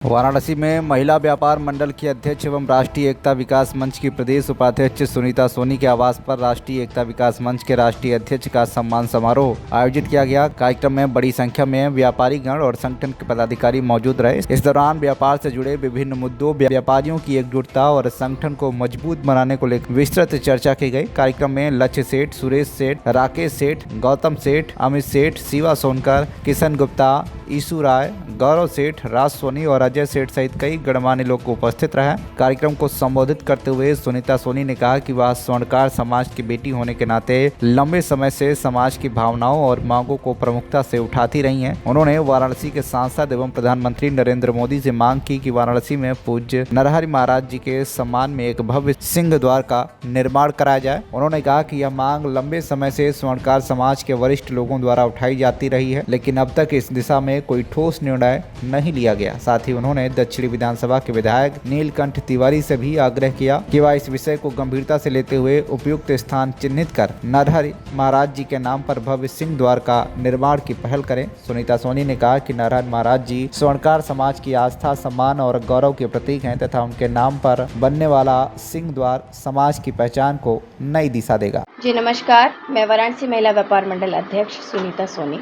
वाराणसी में महिला व्यापार मंडल की अध्यक्ष एवं राष्ट्रीय एकता विकास मंच की प्रदेश उपाध्यक्ष सुनीता सोनी के आवास पर राष्ट्रीय एकता विकास मंच के राष्ट्रीय अध्यक्ष का सम्मान समारोह आयोजित किया गया। कार्यक्रम में बड़ी संख्या में व्यापारी गण और संगठन के पदाधिकारी मौजूद रहे। इस दौरान व्यापार से जुड़े विभिन्न मुद्दों, व्यापारियों की एकजुटता और संगठन को मजबूत बनाने को लेकर विस्तृत चर्चा की गई। कार्यक्रम में लक्ष्य सेठ, सुरेश सेठ, राकेश सेठ, गौतम सेठ, अमित सेठ, शिवा सोनकर, किशन गुप्ता, ईशु राय, गौरव सेठ, राज सोनी और अजय सेठ सहित कई गणमान्य लोग उपस्थित रहे। कार्यक्रम को संबोधित करते हुए सुनीता सोनी ने कहा कि वह स्वर्णकार समाज की बेटी होने के नाते लंबे समय से समाज की भावनाओं और मांगों को प्रमुखता से उठाती रही हैं। उन्होंने वाराणसी के सांसद एवं प्रधानमंत्री नरेंद्र मोदी से मांग की कि वाराणसी में पूज्य नरहरि महाराज जी के सम्मान में एक भव्य सिंह द्वार का निर्माण कराया जाए। उन्होंने कहा कि यह मांग लंबे समय से स्वर्णकार समाज के वरिष्ठ लोगों द्वारा उठाई जाती रही है, लेकिन अब तक इस दिशा में कोई ठोस निर्णय नहीं लिया गया। साथ ही उन्होंने दक्षिणी विधानसभा के विधायक नीलकंठ तिवारी से भी आग्रह किया कि वह इस विषय को गंभीरता से लेते हुए उपयुक्त स्थान चिन्हित कर नरहरि महाराज जी के नाम पर भव्य सिंह द्वार का निर्माण की पहल करें। सुनीता सोनी ने कहा कि नरहरि महाराज जी स्वर्णकार समाज की आस्था, सम्मान और गौरव के प्रतीक हैं तथा उनके नाम पर बनने वाला सिंह द्वार समाज की पहचान को नई दिशा देगा। जी नमस्कार, मैं वाराणसी महिला व्यापार मंडल अध्यक्ष सुनीता सोनी।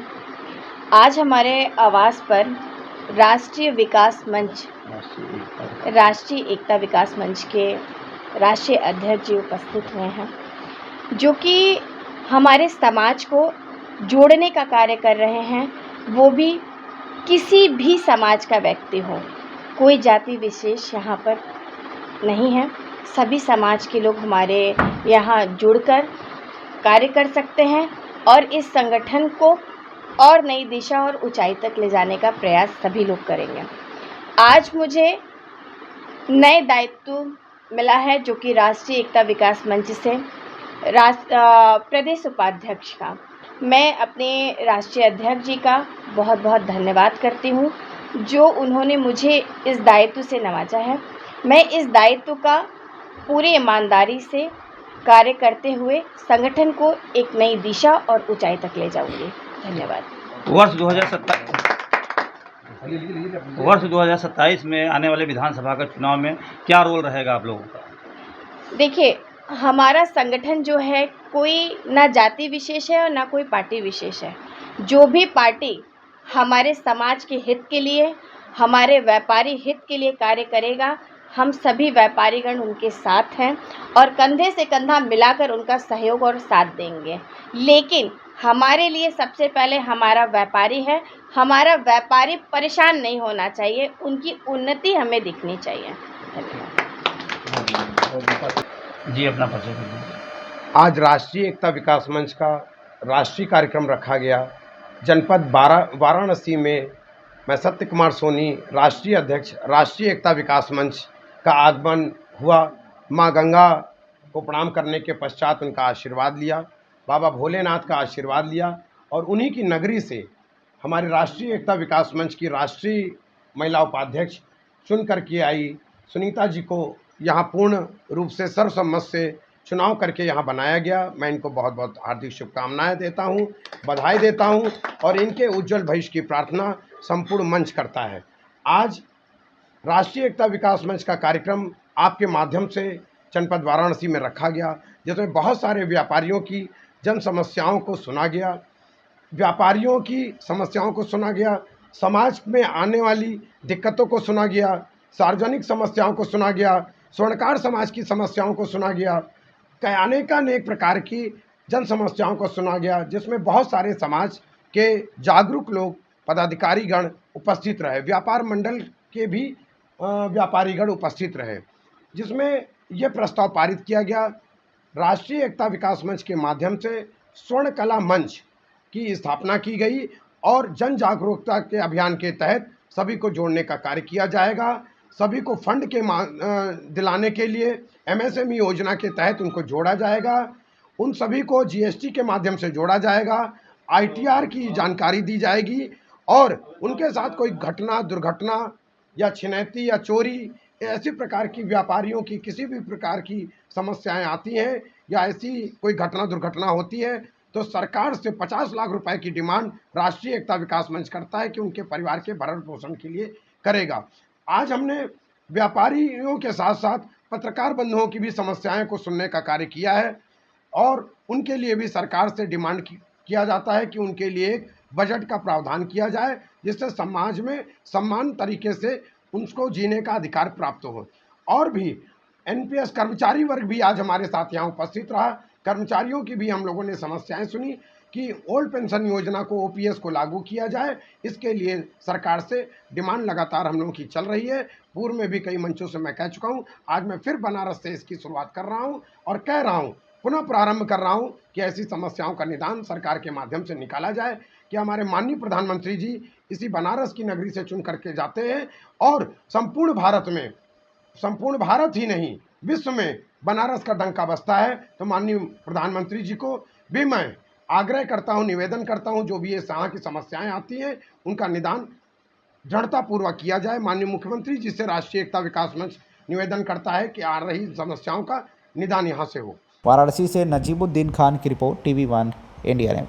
आज हमारे आवास पर राष्ट्रीय एकता विकास मंच के राष्ट्रीय अध्यक्ष जी उपस्थित हुए हैं, जो कि हमारे समाज को जोड़ने का कार्य कर रहे हैं। वो भी किसी भी समाज का व्यक्ति हो, कोई जाति विशेष यहाँ पर नहीं है। सभी समाज के लोग हमारे यहाँ जुड़कर कार्य कर सकते हैं और इस संगठन को और नई दिशा और ऊंचाई तक ले जाने का प्रयास सभी लोग करेंगे। आज मुझे नए दायित्व मिला है, जो कि राष्ट्रीय एकता विकास मंच से प्रदेश उपाध्यक्ष का। मैं अपने राष्ट्रीय अध्यक्ष जी का बहुत बहुत धन्यवाद करती हूँ, जो उन्होंने मुझे इस दायित्व से नवाजा है। मैं इस दायित्व का पूरी ईमानदारी से कार्य करते हुए संगठन को एक नई दिशा और ऊंचाई तक ले जाऊंगी। धन्यवाद। वर्ष 2027 में आने वाले विधानसभा का चुनाव में क्या रोल रहेगा आप लोगों का? देखिए, हमारा संगठन जो है, कोई ना जाति विशेष है और ना कोई पार्टी विशेष है। जो भी पार्टी हमारे समाज के हित के लिए, हमारे व्यापारी हित के लिए कार्य करेगा, हम सभी व्यापारीगण उनके साथ हैं और कंधे से कंधा मिलाकर उनका सहयोग और साथ देंगे। लेकिन हमारे लिए सबसे पहले हमारा व्यापारी है। हमारा व्यापारी परेशान नहीं होना चाहिए, उनकी उन्नति हमें दिखनी चाहिए। जी, अपना परिचय दीजिए। आज राष्ट्रीय एकता विकास मंच का राष्ट्रीय कार्यक्रम रखा गया। जनपद वाराणसी में मैं सत्य कुमार सोनी, राष्ट्रीय अध्यक्ष, राष्ट्रीय एकता विकास मंच का आगमन हुआ। माँ गंगा को प्रणाम करने के पश्चात उनका आशीर्वाद लिया, बाबा भोलेनाथ का आशीर्वाद लिया और उन्हीं की नगरी से हमारे राष्ट्रीय एकता विकास मंच की राष्ट्रीय महिला उपाध्यक्ष चुन करके आई। सुनीता जी को यहाँ पूर्ण रूप से सर्वसम्मत से चुनाव करके यहाँ बनाया गया। मैं इनको बहुत बहुत हार्दिक शुभकामनाएं देता हूँ, बधाई देता हूँ और इनके उज्जवल भविष्य की प्रार्थना संपूर्ण मंच करता है। आज राष्ट्रीय एकता विकास मंच का कार्यक्रम आपके माध्यम से जनपद वाराणसी में रखा गया, जिसमें बहुत सारे व्यापारियों की जन समस्याओं को सुना गया, व्यापारियों की समस्याओं को सुना गया, समाज में आने वाली दिक्कतों को सुना गया, सार्वजनिक समस्याओं को सुना गया, स्वर्णकार समाज की समस्याओं को सुना गया, अनेक प्रकार की जन समस्याओं को सुना गया, जिसमें बहुत सारे समाज के जागरूक लोग, पदाधिकारीगण उपस्थित रहे। व्यापार मंडल के भी व्यापारीगण उपस्थित रहे, जिसमें यह प्रस्ताव पारित किया गया राष्ट्रीय एकता विकास मंच के माध्यम से स्वर्ण कला मंच की स्थापना की गई और जन जागरूकता के अभियान के तहत सभी को जोड़ने का कार्य किया जाएगा। सभी को फंड के दिलाने के लिए MSME योजना के तहत उनको जोड़ा जाएगा। उन सभी को GST के माध्यम से जोड़ा जाएगा। ITR की जानकारी दी जाएगी और उनके साथ कोई घटना, दुर्घटना या छिनैती या चोरी, ऐसी प्रकार की व्यापारियों की किसी भी प्रकार की समस्याएं आती हैं या ऐसी कोई घटना दुर्घटना होती है, तो सरकार से 50 लाख रुपए की डिमांड राष्ट्रीय एकता विकास मंच करता है कि उनके परिवार के भरण पोषण के लिए करेगा। आज हमने व्यापारियों के साथ साथ पत्रकार बंधुओं की भी समस्याएं को सुनने का कार्य किया है और उनके लिए भी सरकार से डिमांड किया जाता है कि उनके लिए एक बजट का प्रावधान किया जाए जिससे समाज में समान तरीके से उनको जीने का अधिकार प्राप्त हो। और भी एनपीएस कर्मचारी वर्ग भी आज हमारे साथ यहाँ उपस्थित रहा। कर्मचारियों की भी हम लोगों ने समस्याएं सुनी कि ओल्ड पेंशन योजना को ओपीएस को लागू किया जाए। इसके लिए सरकार से डिमांड लगातार हम लोगों की चल रही है। पूर्व में भी कई मंचों से मैं कह चुका हूँ, आज मैं फिर बनारस से इसकी शुरुआत कर रहा हूँ और कह रहा हूँ, पुनः प्रारंभ कर रहा हूँ कि ऐसी समस्याओं का निदान सरकार के माध्यम से निकाला जाए कि हमारे माननीय प्रधानमंत्री जी इसी बनारस की नगरी से चुन करके जाते हैं और संपूर्ण भारत ही नहीं विश्व में बनारस का डंका बजता है। तो माननीय प्रधानमंत्री जी को भी मैं आग्रह करता हूं, निवेदन करता हूं, जो भी ये यहाँ की समस्याएं आती हैं उनका निदान दृढ़तापूर्वक किया जाए। माननीय मुख्यमंत्री जी से राष्ट्रीय एकता विकास मंच निवेदन करता है कि आ रही समस्याओं का निदान यहाँ से हो। वाराणसी से नजीबुद्दीन खान की रिपोर्ट, TV1 इंडिया ने।